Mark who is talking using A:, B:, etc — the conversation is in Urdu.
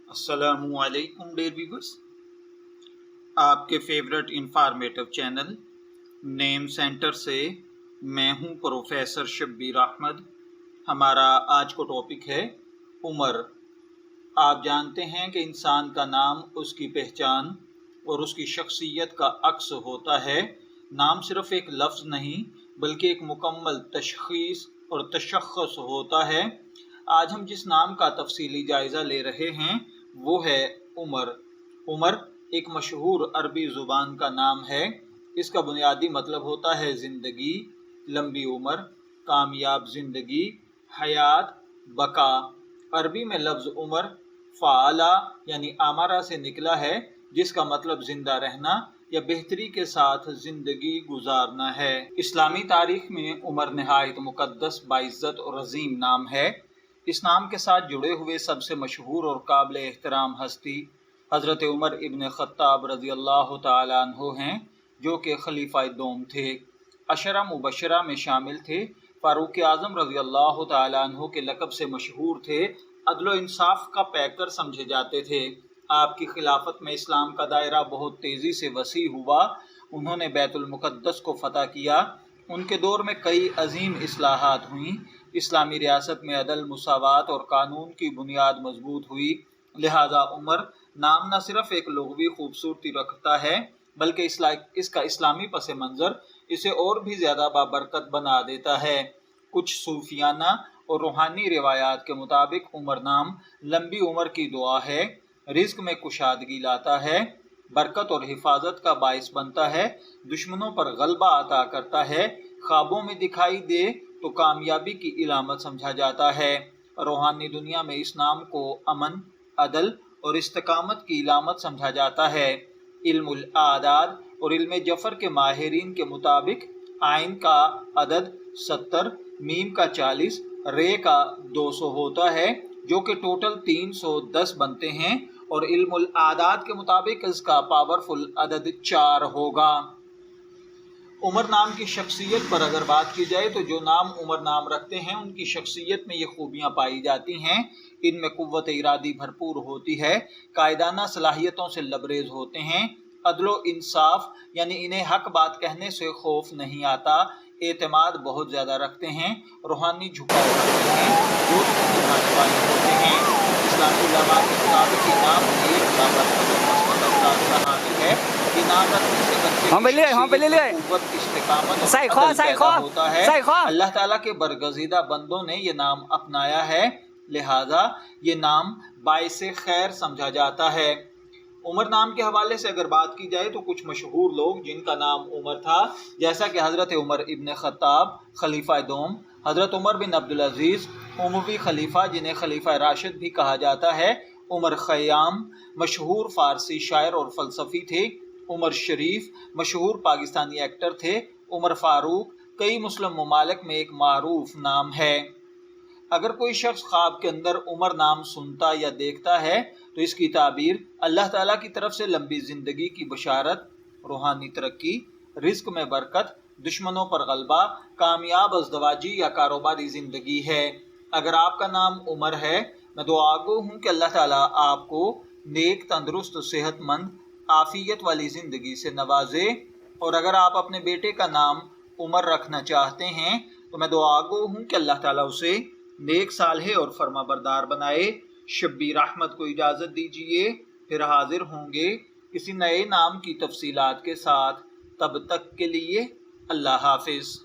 A: السلام علیکم ڈیئر ویورز، آپ کے فیورٹ انفارمیٹو چینل نیم سینٹر سے میں ہوں پروفیسر شبیر احمد۔ ہمارا آج کا ٹاپک ہے عمر۔ آپ جانتے ہیں کہ انسان کا نام اس کی پہچان اور اس کی شخصیت کا عکس ہوتا ہے۔ نام صرف ایک لفظ نہیں بلکہ ایک مکمل تشخیص اور تشخص ہوتا ہے۔ آج ہم جس نام کا تفصیلی جائزہ لے رہے ہیں وہ ہے عمر۔ عمر ایک مشہور عربی زبان کا نام ہے۔ اس کا بنیادی مطلب ہوتا ہے زندگی، لمبی عمر، کامیاب زندگی، حیات، بقا۔ عربی میں لفظ عمر فعلا یعنی امارہ سے نکلا ہے، جس کا مطلب زندہ رہنا یا بہتری کے ساتھ زندگی گزارنا ہے۔ اسلامی تاریخ میں عمر نہایت مقدس، باعزت اور عظیم نام ہے۔ اس نام کے ساتھ جڑے ہوئے سب سے مشہور اور قابل احترام ہستی حضرت عمر ابن خطاب رضی اللہ تعالیٰ عنہ ہیں، جو کہ خلیفہ دوم تھے، عشرہ مبشرہ میں شامل تھے، فاروق اعظم رضی اللہ تعالیٰ عنہ کے لقب سے مشہور تھے، عدل و انصاف کا پیکر سمجھے جاتے تھے۔ آپ کی خلافت میں اسلام کا دائرہ بہت تیزی سے وسیع ہوا۔ انہوں نے بیت المقدس کو فتح کیا۔ ان کے دور میں کئی عظیم اصلاحات ہوئیں۔ اسلامی ریاست میں عدل، مساوات اور قانون کی بنیاد مضبوط ہوئی۔ لہذا عمر نام نہ صرف ایک لغوی خوبصورتی رکھتا ہے بلکہ اس کا اسلامی پس منظر اسے اور بھی زیادہ بابرکت بنا دیتا ہے۔ کچھ صوفیانہ اور روحانی روایات کے مطابق عمر نام لمبی عمر کی دعا ہے، رزق میں کشادگی لاتا ہے، برکت اور حفاظت کا باعث بنتا ہے، دشمنوں پر غلبہ عطا کرتا ہے، خوابوں میں دکھائی دے تو کامیابی کی علامت سمجھا جاتا ہے۔ روحانی دنیا میں اس نام کو امن، عدل اور استقامت کی علامت سمجھا جاتا ہے۔ علم الاعداد اور علم جفر کے ماہرین کے مطابق عین کا عدد 70، میم کا 40، رے کا 200 ہوتا ہے، جو کہ ٹوٹل 310 بنتے ہیں، اور علم الاعداد کے مطابق اس کا پاورفل عدد 4 ہوگا۔ عمر نام کی شخصیت پر اگر بات کی جائے تو جو نام عمر نام رکھتے ہیں ان کی شخصیت میں یہ خوبیاں پائی جاتی ہیں۔ ان میں قوت ارادی بھرپور ہوتی ہے، قائدانہ صلاحیتوں سے لبریز ہوتے ہیں، عدل و انصاف یعنی انہیں حق بات کہنے سے خوف نہیں آتا، اعتماد بہت زیادہ رکھتے ہیں، روحانی جھکاؤ رکھتے ہیں، دوست نبھانے والے ہوتے ہیں۔ اسلامی علماء کے مطابق یہ نام ایک بابرکت اور مثبت اثرات کا حامل ہے۔ یہ نام رکھنے سے بچے کی قوت، استقامت اور عدل پیدا ہوتا ہے۔ اللہ تعالیٰ کے برگزیدہ بندوں نے یہ نام اپنایا ہے، لہذا یہ نام باعث خیر سمجھا جاتا ہے۔ عمر نام کے حوالے سے اگر بات کی جائے تو کچھ مشہور لوگ جن کا نام عمر تھا، جیسا کہ حضرت عمر ابن خطاب خلیفہ دوم، حضرت عمر بن عبدالعزیز اموی خلیفہ جنہیں خلیفہ راشد بھی کہا جاتا ہے، عمر خیام مشہور فارسی شاعر اور فلسفی تھے، عمر شریف مشہور پاکستانی ایکٹر تھے، عمر فاروق کئی مسلم ممالک میں ایک معروف نام ہے۔ اگر کوئی شخص خواب کے اندر عمر نام سنتا یا دیکھتا ہے تو اس کی تعبیر اللہ تعالیٰ کی طرف سے لمبی زندگی کی بشارت، روحانی ترقی، رزق میں برکت، دشمنوں پر غلبہ، کامیاب ازدواجی یا کاروباری زندگی ہے۔ اگر آپ کا نام عمر ہے، میں دعا گو ہوں کہ اللہ تعالیٰ آپ کو نیک، تندرست، صحت مند، عافیت والی زندگی سے نوازے، اور اگر آپ اپنے بیٹے کا نام عمر رکھنا چاہتے ہیں تو میں دعا گو ہوں کہ اللہ تعالیٰ اسے نیک، صالح اور فرما بردار بنائے۔ شبیر احمد کو اجازت دیجیے، پھر حاضر ہوں گے کسی نئے نام کی تفصیلات کے ساتھ۔ تب تک کے لیے اللہ حافظ۔